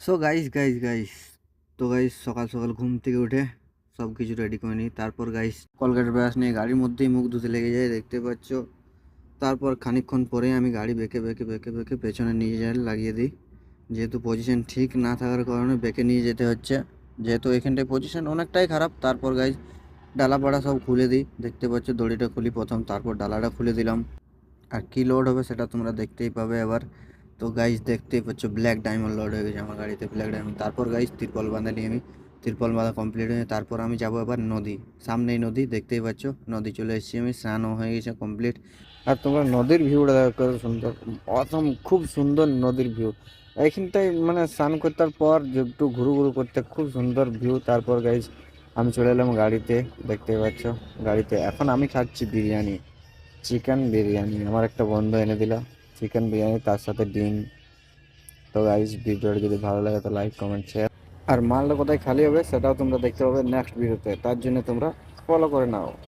So guys তো guys সকাল সকাল ঘুম থেকে উঠে সব কিছু রেডি করে নিই। তারপর গাইস কলগেট ব্রাশ নিয়ে গাড়ির মধ্যেই মুখ ধুতে লেগে যায়, দেখতে পাচ্ছ। তারপর খানিকক্ষণ পরে আমি গাড়ি বেঁকে পেছনে নিয়ে যাই লাগিয়ে দিই, যেহেতু পজিশন ঠিক না থাকার কারণে বেঁকে নিয়ে যেতে হচ্ছে, যেহেতু এখানটায় পজিশন অনেকটাই খারাপ। তারপর গাইস ডালা পাড়া সব খুলে দিই, দেখতে পাচ্ছ দড়িটা খুলি প্রথম, তারপর ডালাটা খুলে দিলাম। আর কি লোড হবে সেটা তোমরা দেখতেই পাবে এবার। তো গাইস দেখতেই পাচ্ছ ব্ল্যাক ডায়মন্ড লোড হয়ে গেছে আমার গাড়িতে, ব্ল্যাক ডায়মন্ড। তারপর গাইস তিরপল বাঁধা নিয়ে আমি, তিরপল বাঁধা কমপ্লিট হয়ে তারপর আমি যাব এবার নদী। সামনেই নদী, দেখতেই পাচ্ছ নদী চলে এসেছি আমি, স্নানও হয়ে গেছে কমপ্লিট। আর তোমরা নদীর ভিউটা দেখো কত সুন্দর, অসম, খুব সুন্দর নদীর ভিউ। এইখানটায় মানে স্নান করতে পর যে একটু ঘুরু ঘুরু করতে খুব সুন্দর ভিউ। তারপর গাইস আমি চলে এলাম গাড়িতে, দেখতেই পাচ্ছ গাড়িতে এখন আমি খাচ্ছি বিরিয়ানি, চিকেন বিরিয়ানি। আমার একটা বন্ধু এনে দিল চিকেন বিরিয়ানি, তার সাথে ডিম। তো গাইস ভিডিওটা যদি ভালো লাগে তো লাইক কমেন্ট শেয়ার। আর মালটা কোথায় খালি হবে সেটাও তোমরা দেখতে পাবে নেক্সট ভিডিওতে, তার জন্য তোমরা ফলো করে নাও।